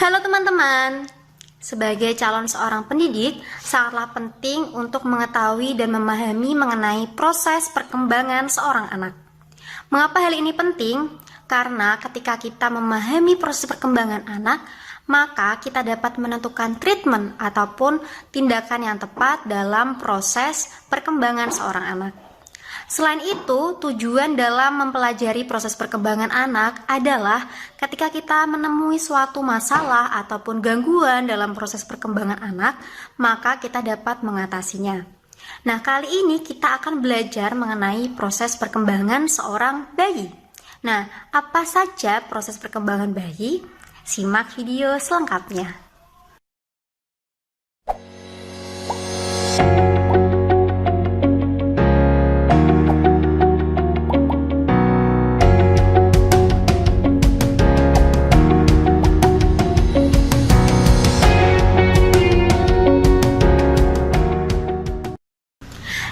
Halo teman-teman, sebagai calon seorang pendidik, sangatlah penting untuk mengetahui dan memahami mengenai proses perkembangan seorang anak. Mengapa hal ini penting? Karena ketika kita memahami proses perkembangan anak, maka kita dapat menentukan treatment ataupun tindakan yang tepat dalam proses perkembangan seorang anak. Selain itu, tujuan dalam mempelajari proses perkembangan anak adalah ketika kita menemui suatu masalah ataupun gangguan dalam proses perkembangan anak, maka kita dapat mengatasinya. Nah, kali ini kita akan belajar mengenai proses perkembangan seorang bayi. Nah, apa saja proses perkembangan bayi? Simak video selengkapnya.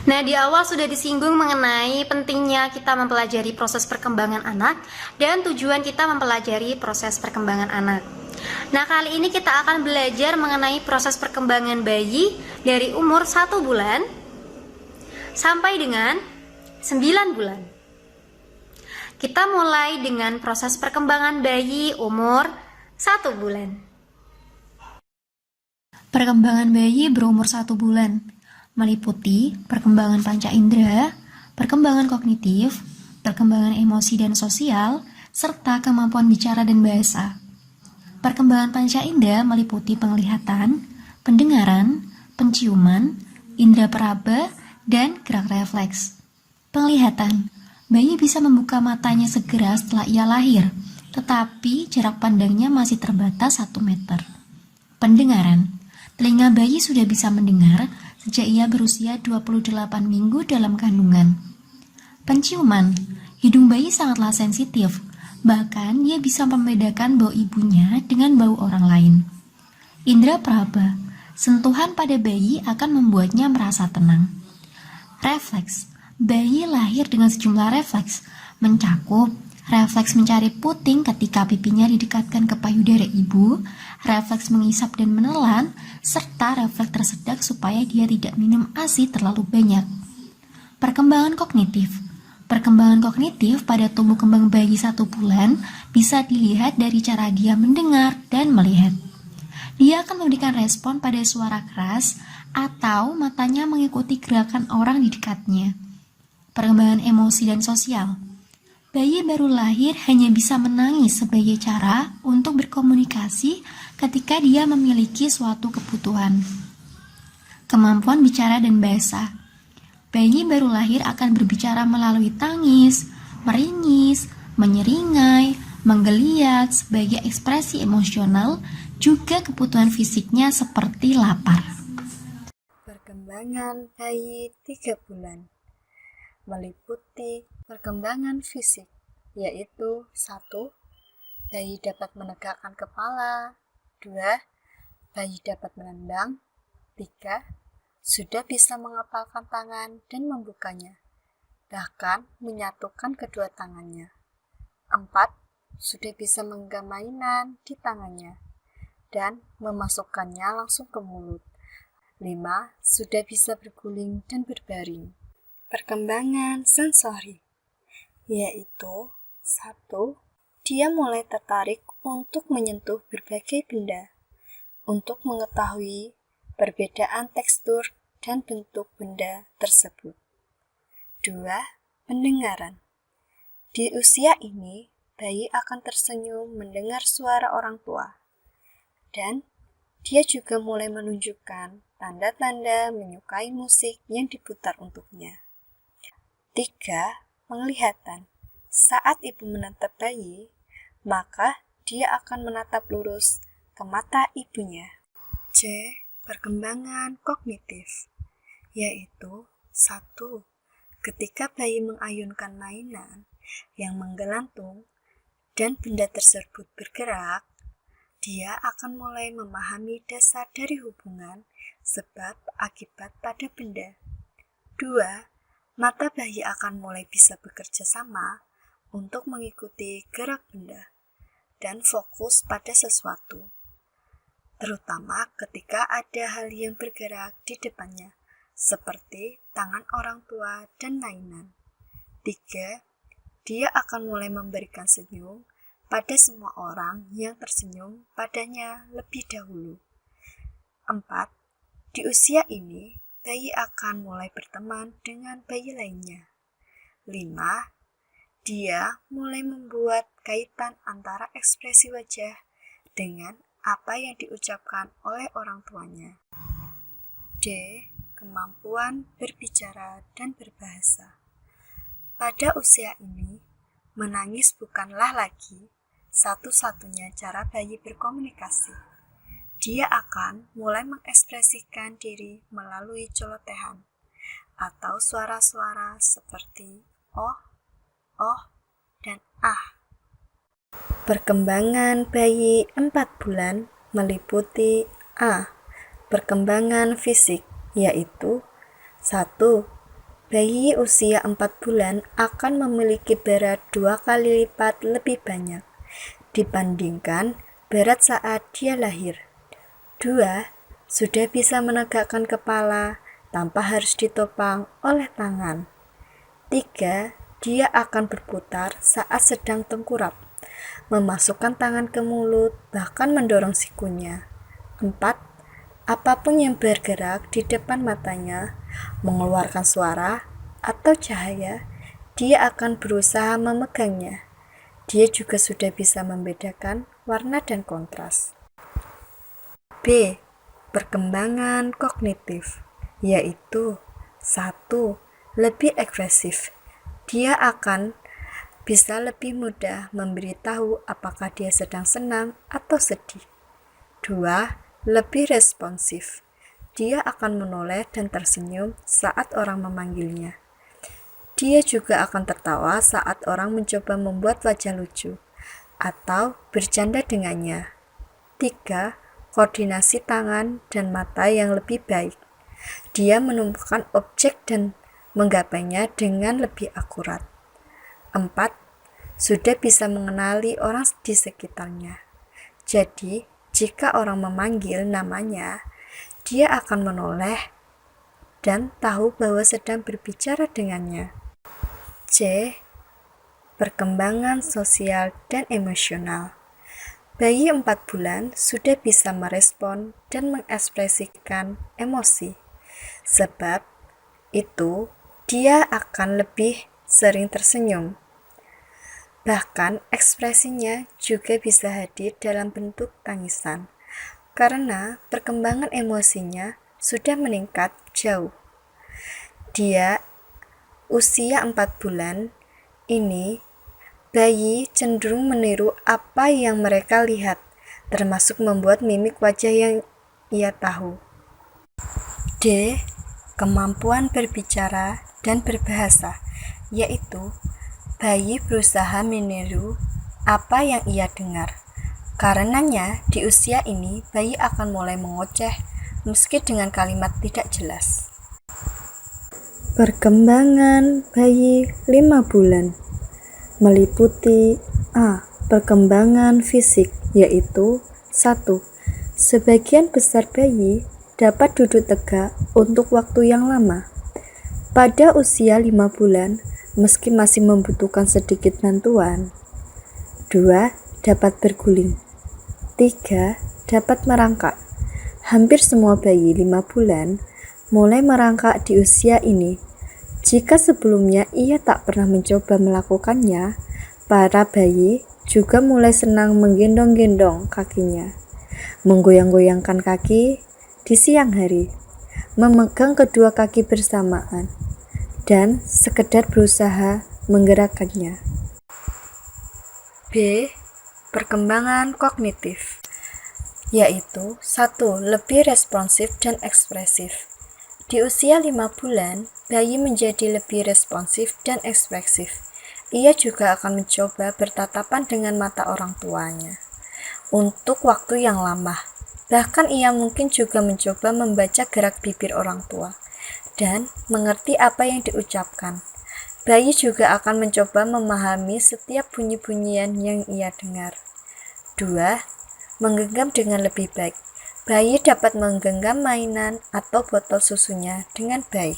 Nah, di awal sudah disinggung mengenai pentingnya kita mempelajari proses perkembangan anak dan tujuan kita mempelajari proses perkembangan anak. Nah, kali ini kita akan belajar mengenai proses perkembangan bayi dari umur 1 bulan sampai dengan 9 bulan. Kita mulai dengan proses perkembangan bayi umur 1 bulan. Perkembangan bayi berumur 1 bulan meliputi perkembangan panca indera, perkembangan kognitif, perkembangan emosi dan sosial, serta kemampuan bicara dan bahasa. Perkembangan panca indera meliputi penglihatan, pendengaran, penciuman, indera peraba, dan gerak refleks. Penglihatan, bayi bisa membuka matanya segera setelah ia lahir, tetapi jarak pandangnya masih terbatas 1 meter. Pendengaran, telinga bayi sudah bisa mendengar sejak ia berusia 28 minggu dalam kandungan. Penciuman, hidung bayi sangatlah sensitif, bahkan dia bisa membedakan bau ibunya dengan bau orang lain. Indera peraba, sentuhan pada bayi akan membuatnya merasa tenang. Refleks, bayi lahir dengan sejumlah refleks, mencakup refleks mencari puting ketika pipinya didekatkan ke payudara ibu, refleks mengisap dan menelan, serta refleks tersedak supaya dia tidak minum ASI terlalu banyak. Perkembangan kognitif. Perkembangan kognitif pada tumbuh kembang bayi 1 bulan bisa dilihat dari cara dia mendengar dan melihat. Dia akan memberikan respon pada suara keras atau matanya mengikuti gerakan orang di dekatnya. Perkembangan emosi dan sosial. Bayi baru lahir hanya bisa menangis sebagai cara untuk berkomunikasi ketika dia memiliki suatu kebutuhan. Kemampuan bicara dan bahasa. Bayi baru lahir akan berbicara melalui tangis, meringis, menyeringai, menggeliat sebagai ekspresi emosional, juga kebutuhan fisiknya seperti lapar. Perkembangan bayi 3 bulan meliputi perkembangan fisik, yaitu 1. Bayi dapat menegakkan kepala, 2. Bayi dapat menendang, 3. Sudah bisa mengepalkan tangan dan membukanya, bahkan menyatukan kedua tangannya, 4. Sudah bisa menggenggam mainan di tangannya dan memasukkannya langsung ke mulut, 5. Sudah bisa berguling dan berbaring. Perkembangan sensori, yaitu 1. Dia mulai tertarik untuk menyentuh berbagai benda, untuk mengetahui perbedaan tekstur dan bentuk benda tersebut. 2. Pendengaran. Di usia ini, bayi akan tersenyum mendengar suara orang tua, dan dia juga mulai menunjukkan tanda-tanda menyukai musik yang diputar untuknya. 3. Penglihatan. Saat ibu menatap bayi, maka dia akan menatap lurus ke mata ibunya. C. Perkembangan kognitif, yaitu 1. Ketika bayi mengayunkan mainan yang menggelantung dan benda tersebut bergerak, dia akan mulai memahami dasar dari hubungan sebab akibat pada benda. 2. Mata bayi akan mulai bisa bekerja sama untuk mengikuti gerak benda dan fokus pada sesuatu. terutama ketika ada hal yang bergerak di depannya, seperti tangan orang tua dan mainan. 3. Dia akan mulai memberikan senyum pada semua orang yang tersenyum padanya lebih dahulu. 4. Di usia ini, bayi akan mulai berteman dengan bayi lainnya. 5. Dia mulai membuat kaitan antara ekspresi wajah dengan apa yang diucapkan oleh orang tuanya. D. Kemampuan berbicara dan berbahasa. Pada usia ini, menangis bukanlah lagi satu-satunya cara bayi berkomunikasi. Dia akan mulai mengekspresikan diri melalui celotehan atau suara-suara seperti oh, dan ah. Perkembangan bayi 4 bulan meliputi A. Perkembangan fisik, yaitu 1. Bayi usia 4 bulan akan memiliki berat 2 kali lipat lebih banyak dibandingkan berat saat dia lahir. 2. Sudah bisa menegakkan kepala tanpa harus ditopang oleh tangan. 3. Dia akan berputar saat sedang tengkurap, memasukkan tangan ke mulut, bahkan mendorong sikunya. 4. Apapun yang bergerak di depan matanya, mengeluarkan suara atau cahaya, dia akan berusaha memegangnya. Dia juga sudah bisa membedakan warna dan kontras. B. Perkembangan kognitif, yaitu 1. Lebih ekspresif. Dia akan bisa lebih mudah memberitahu apakah dia sedang senang atau sedih. 2. Lebih responsif. Dia akan menoleh dan tersenyum saat orang memanggilnya. Dia juga akan tertawa saat orang mencoba membuat wajah lucu atau bercanda dengannya. 3. Koordinasi tangan dan mata yang lebih baik. Dia menemukan objek dan menggapainya dengan lebih akurat. 4. Sudah bisa mengenali orang di sekitarnya. Jadi, jika orang memanggil namanya, dia akan menoleh dan tahu bahwa sedang berbicara dengannya. C. Perkembangan sosial dan emosional. Bayi 4 bulan sudah bisa merespon dan mengekspresikan emosi. Sebab itu, dia akan lebih sering tersenyum. Bahkan ekspresinya juga bisa hadir dalam bentuk tangisan, karena perkembangan emosinya sudah meningkat jauh. Dia usia 4 bulan ini, bayi cenderung meniru apa yang mereka lihat, termasuk membuat mimik wajah yang ia tahu. D. Kemampuan berbicara dan berbahasa, yaitu bayi berusaha meniru apa yang ia dengar. Karenanya, di usia ini, bayi akan mulai mengoceh meski dengan kalimat tidak jelas. Perkembangan bayi 5 bulan meliputi A. Perkembangan fisik, yaitu 1. Sebagian besar bayi dapat duduk tegak untuk waktu yang lama. Pada usia 5 bulan, meski masih membutuhkan sedikit bantuan. 2. Dapat berguling. 3. Dapat merangkak. Hampir semua bayi 5 bulan mulai merangkak di usia ini. Jika sebelumnya ia tak pernah mencoba melakukannya, para bayi juga mulai senang menggendong-gendong kakinya, menggoyang-goyangkan kaki di siang hari, memegang kedua kaki bersamaan, dan sekedar berusaha menggerakkannya. B. Perkembangan kognitif, yaitu 1. Lebih responsif dan ekspresif. Di usia 5 bulan, bayi menjadi lebih responsif dan ekspresif. Ia juga akan mencoba bertatapan dengan mata orang tuanya untuk waktu yang lama. Bahkan ia mungkin juga mencoba membaca gerak bibir orang tua dan mengerti apa yang diucapkan. Bayi juga akan mencoba memahami setiap bunyi-bunyian yang ia dengar. 2. Menggenggam dengan lebih baik. bayi dapat menggenggam mainan atau botol susunya dengan baik.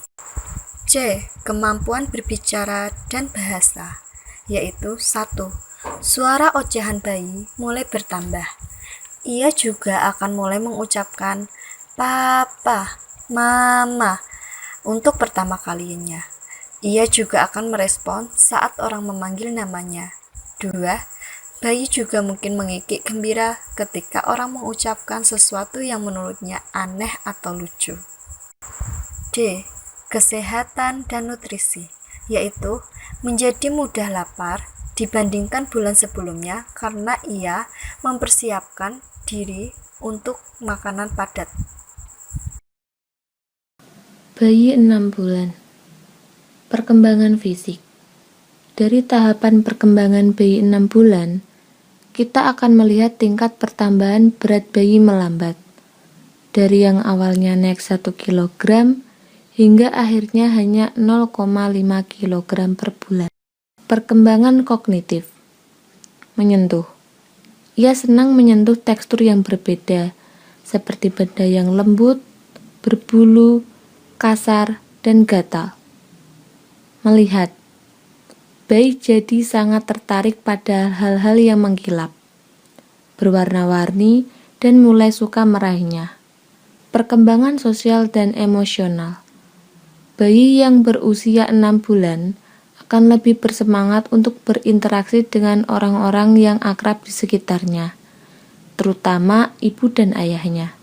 C. Kemampuan berbicara dan bahasa, yaitu 1. Suara ocehan bayi mulai bertambah. Ia juga akan mulai mengucapkan papa, mama untuk pertama kalinya. Ia juga akan merespon saat orang memanggil namanya. 2. Bayi juga mungkin mengikik gembira ketika orang mengucapkan sesuatu yang menurutnya aneh atau lucu. D. Kesehatan dan nutrisi, yaitu menjadi mudah lapar dibandingkan bulan sebelumnya karena ia mempersiapkan diri untuk makanan padat. Bayi 6 bulan. Perkembangan fisik. Dari tahapan perkembangan bayi 6 bulan, kita akan melihat tingkat pertambahan berat bayi melambat. Dari yang awalnya naik 1 kg hingga akhirnya hanya 0,5 kg per bulan. Perkembangan kognitif. Menyentuh. Ia senang menyentuh tekstur yang berbeda, seperti benda yang lembut, berbulu, kasar, dan gatal. Melihat. Bayi jadi sangat tertarik pada hal-hal yang mengkilap, berwarna-warni, dan mulai suka meraihnya. Perkembangan sosial dan emosional. Bayi yang berusia 6 bulan akan lebih bersemangat untuk berinteraksi dengan orang-orang yang akrab di sekitarnya, terutama ibu dan ayahnya.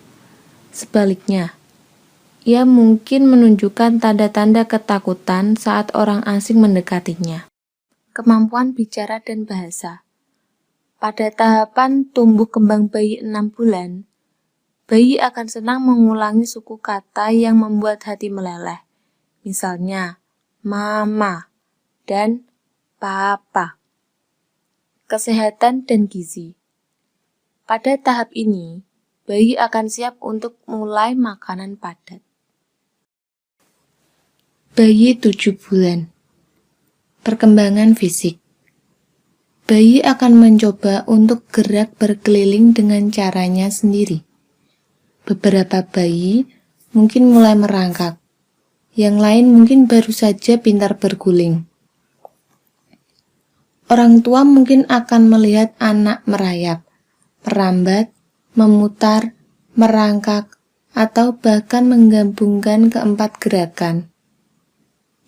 Sebaliknya, ia mungkin menunjukkan tanda-tanda ketakutan saat orang asing mendekatinya. Kemampuan bicara dan bahasa. Pada tahapan tumbuh kembang bayi 6 bulan, bayi akan senang mengulangi suku kata yang membuat hati meleleh. Misalnya, mama dan papa. Kesehatan dan gizi. Pada tahap ini, bayi akan siap untuk mulai makanan padat. Bayi 7 bulan. Perkembangan fisik. Bayi akan mencoba untuk gerak berkeliling dengan caranya sendiri. Beberapa bayi mungkin mulai merangkak, yang lain mungkin baru saja pintar berguling. Orang tua mungkin akan melihat anak merayap, merambat, memutar, merangkak, atau bahkan menggabungkan keempat gerakan.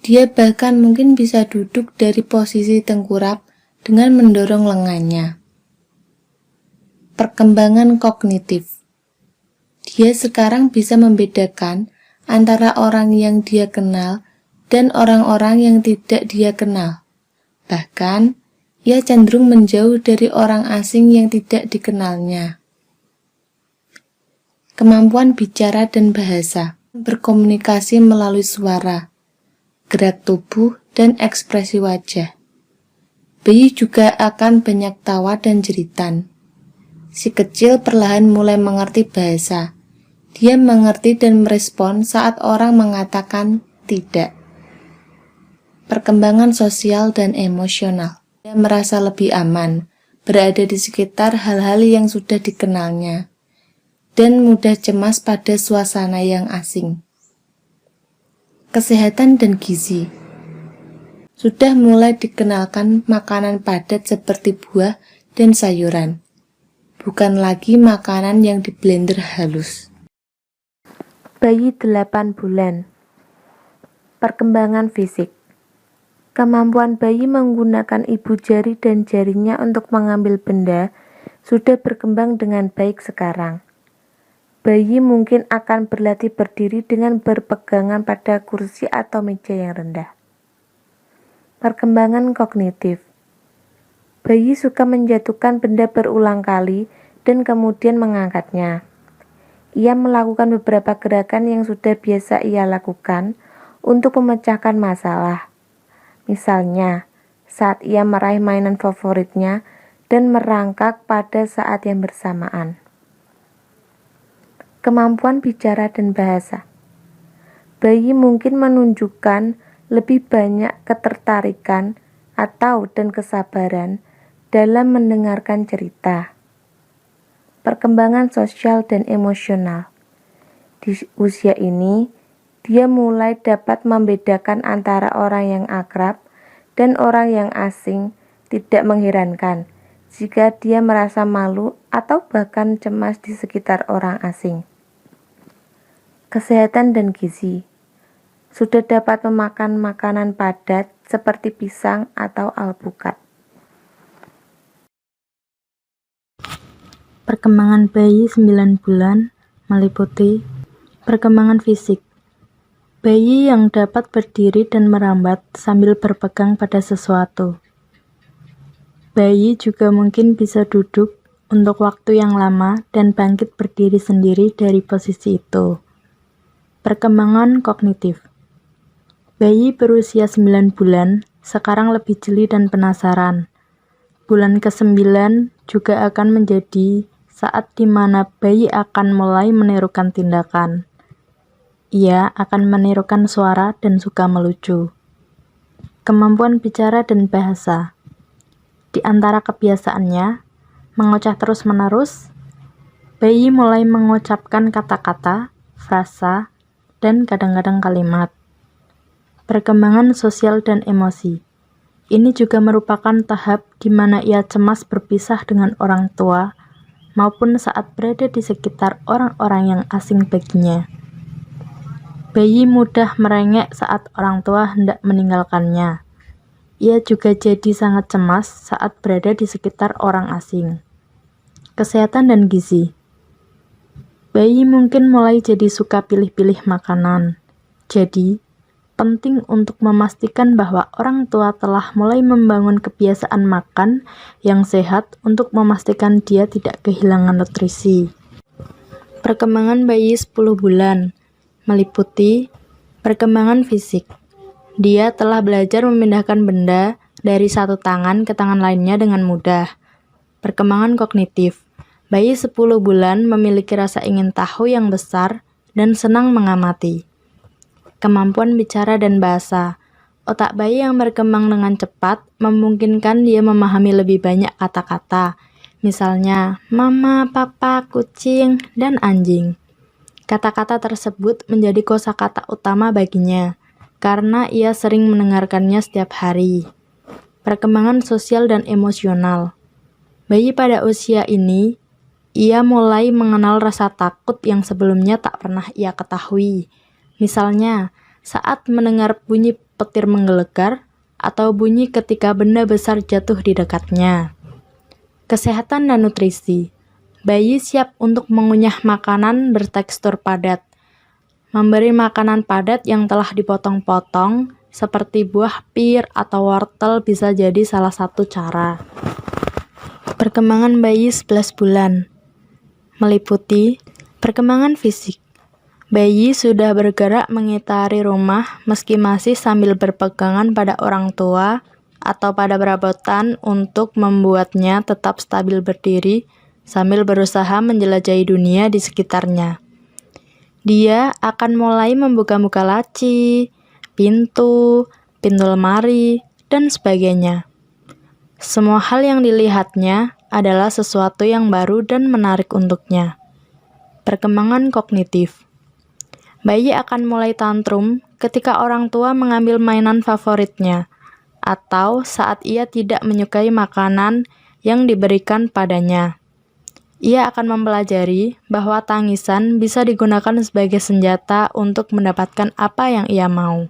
Dia bahkan mungkin bisa duduk dari posisi tengkurap dengan mendorong lengannya. Perkembangan kognitif. Dia sekarang bisa membedakan antara orang yang dia kenal dan orang-orang yang tidak dia kenal. Bahkan, ia cenderung menjauh dari orang asing yang tidak dikenalnya. Kemampuan bicara dan bahasa. Berkomunikasi melalui suara, gerak tubuh, dan ekspresi wajah. Bayi juga akan banyak tawa dan jeritan. Si kecil perlahan mulai mengerti bahasa. Dia mengerti dan merespon saat orang mengatakan tidak. Perkembangan sosial dan emosional. Dia merasa lebih aman, berada di sekitar hal-hal yang sudah dikenalnya, dan mudah cemas pada suasana yang asing. Kesehatan dan gizi. Sudah mulai dikenalkan makanan padat seperti buah dan sayuran, bukan lagi makanan yang diblender halus. Bayi 8 bulan. Perkembangan fisik. Kemampuan bayi menggunakan ibu jari dan jarinya untuk mengambil benda sudah berkembang dengan baik sekarang. Bayi mungkin akan berlatih berdiri dengan berpegangan pada kursi atau meja yang rendah. Perkembangan kognitif. Bayi suka menjatuhkan benda berulang kali dan kemudian mengangkatnya. Ia melakukan beberapa gerakan yang sudah biasa ia lakukan untuk memecahkan masalah. Misalnya, saat ia meraih mainan favoritnya dan merangkak pada saat yang bersamaan. Kemampuan bicara dan bahasa. Bayi mungkin menunjukkan lebih banyak ketertarikan dan kesabaran dalam mendengarkan cerita. perkembangan sosial dan emosional. Di usia ini, dia mulai dapat membedakan antara orang yang akrab dan orang yang asing. Tidak mengherankan jika dia merasa malu atau bahkan cemas di sekitar orang asing. Kesehatan dan gizi. Sudah dapat memakan makanan padat seperti pisang atau alpukat. Perkembangan bayi 9 bulan meliputi perkembangan fisik. Bayi yang dapat berdiri dan merambat sambil berpegang pada sesuatu. Bayi juga mungkin bisa duduk untuk waktu yang lama dan bangkit berdiri sendiri dari posisi itu. Perkembangan kognitif. Bayi berusia 9 bulan sekarang lebih jeli dan penasaran. Bulan ke-9 juga akan menjadi saat di mana bayi akan mulai menirukan tindakan. Ia akan menirukan suara dan suka melucu. Kemampuan bicara dan bahasa. Di antara kebiasaannya, mengoceh terus-menerus, bayi mulai mengucapkan kata-kata, frasa, dan kadang-kadang kalimat. Perkembangan sosial dan emosi. Ini juga merupakan tahap di mana ia cemas berpisah dengan orang tua maupun saat berada di sekitar orang-orang yang asing baginya. Bayi mudah merengek saat orang tua hendak meninggalkannya. Ia juga jadi sangat cemas saat berada di sekitar orang asing. Kesehatan dan gizi. Bayi mungkin mulai jadi suka pilih-pilih makanan. Jadi, penting untuk memastikan bahwa orang tua telah mulai membangun kebiasaan makan yang sehat untuk memastikan dia tidak kehilangan nutrisi. Perkembangan bayi 10 bulan meliputi perkembangan fisik. Dia telah belajar memindahkan benda dari satu tangan ke tangan lainnya dengan mudah. Perkembangan kognitif. Bayi 10 bulan memiliki rasa ingin tahu yang besar dan senang mengamati. Kemampuan bicara dan bahasa. Otak bayi yang berkembang dengan cepat memungkinkan dia memahami lebih banyak kata-kata. Misalnya, mama, papa, kucing, dan anjing. Kata-kata tersebut menjadi kosakata utama baginya, karena ia sering mendengarkannya setiap hari. Perkembangan sosial dan emosional. Bayi pada usia ini, ia mulai mengenal rasa takut yang sebelumnya tak pernah ia ketahui. Misalnya, saat mendengar bunyi petir menggelegar atau bunyi ketika benda besar jatuh di dekatnya. Kesehatan dan nutrisi. Bayi siap untuk mengunyah makanan bertekstur padat. Memberi makanan padat yang telah dipotong-potong, seperti buah pir atau wortel bisa jadi salah satu cara. Perkembangan bayi 11 bulan meliputi perkembangan fisik. Bayi sudah bergerak mengitari rumah meski masih sambil berpegangan pada orang tua atau pada perabotan untuk membuatnya tetap stabil berdiri sambil berusaha menjelajahi dunia di sekitarnya. Dia akan mulai membuka-buka laci, pintu lemari, dan sebagainya. Semua hal yang dilihatnya adalah sesuatu yang baru dan menarik untuknya. Perkembangan kognitif. Bayi akan mulai tantrum ketika orang tua mengambil mainan favoritnya, atau saat ia tidak menyukai makanan yang diberikan padanya. Ia akan mempelajari bahwa tangisan bisa digunakan sebagai senjata untuk mendapatkan apa yang ia mau.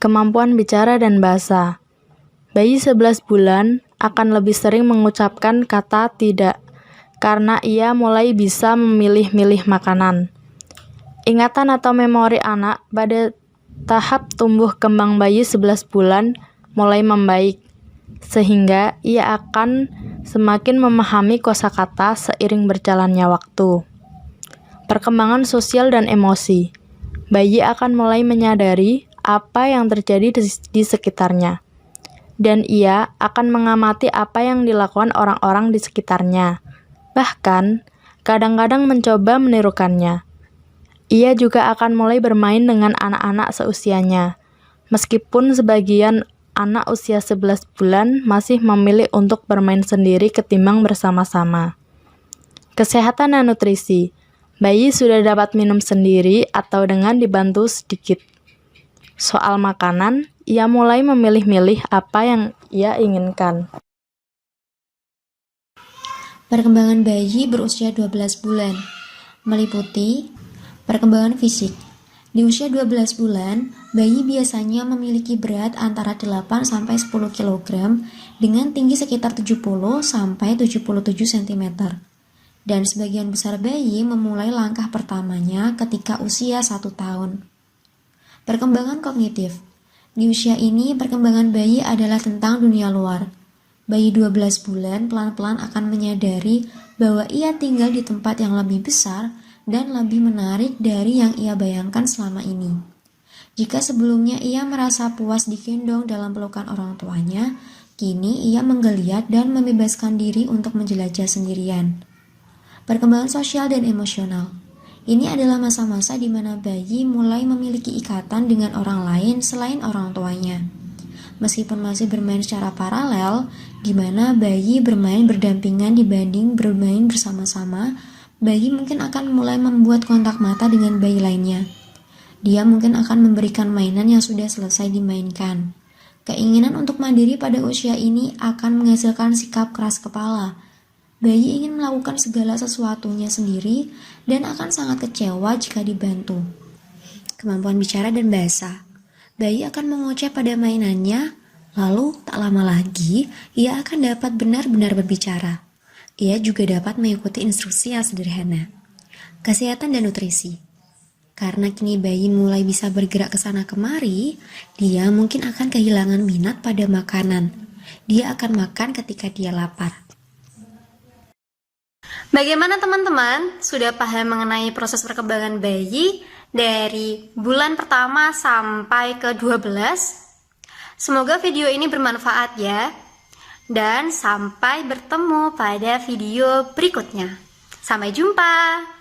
Kemampuan bicara dan bahasa. Bayi 11 bulan akan lebih sering mengucapkan kata tidak, karena ia mulai bisa memilih-milih makanan. Ingatan atau memori anak pada tahap tumbuh kembang bayi 11 bulan mulai membaik, sehingga ia akan semakin memahami kosakata seiring berjalannya waktu. Perkembangan sosial dan emosi. Bayi akan mulai menyadari apa yang terjadi di sekitarnya, dan ia akan mengamati apa yang dilakukan orang-orang di sekitarnya, bahkan kadang-kadang mencoba menirukannya. Ia juga akan mulai bermain dengan anak-anak seusianya, meskipun sebagian anak usia 11 bulan masih memilih untuk bermain sendiri ketimbang bersama-sama. Kesehatan dan nutrisi. Bayi sudah dapat minum sendiri atau dengan dibantu sedikit. Soal makanan, ia mulai memilih-milih apa yang ia inginkan. Perkembangan bayi berusia 12 bulan meliputi perkembangan fisik. Di usia 12 bulan, bayi biasanya memiliki berat antara 8-10 kg dengan tinggi sekitar 70-77 cm. Dan sebagian besar bayi memulai langkah pertamanya ketika usia 1 tahun. Perkembangan kognitif. Di usia ini, perkembangan bayi adalah tentang dunia luar. Bayi 12 bulan pelan-pelan akan menyadari bahwa ia tinggal di tempat yang lebih besar dan lebih menarik dari yang ia bayangkan selama ini. Jika sebelumnya ia merasa puas digendong dalam pelukan orang tuanya, kini ia menggeliat dan membebaskan diri untuk menjelajah sendirian. Perkembangan sosial dan emosional. Ini adalah masa-masa di mana bayi mulai memiliki ikatan dengan orang lain selain orang tuanya. Meskipun masih bermain secara paralel, di mana bayi bermain berdampingan dibanding bermain bersama-sama, bayi mungkin akan mulai membuat kontak mata dengan bayi lainnya. Dia mungkin akan memberikan mainan yang sudah selesai dimainkan. Keinginan untuk mandiri pada usia ini akan menghasilkan sikap keras kepala. Bayi ingin melakukan segala sesuatunya sendiri dan akan sangat kecewa jika dibantu. Kemampuan bicara dan bahasa. Bayi akan mengoceh pada mainannya, lalu tak lama lagi ia akan dapat benar-benar berbicara. Ia juga dapat mengikuti instruksi yang sederhana. Kesehatan dan nutrisi. Karena kini bayi mulai bisa bergerak ke sana kemari, dia mungkin akan kehilangan minat pada makanan. Dia akan makan ketika dia lapar. Bagaimana teman-teman? Sudah paham mengenai proses perkembangan bayi dari bulan pertama sampai ke 12? Semoga video ini bermanfaat ya. Dan sampai bertemu pada video berikutnya. Sampai jumpa.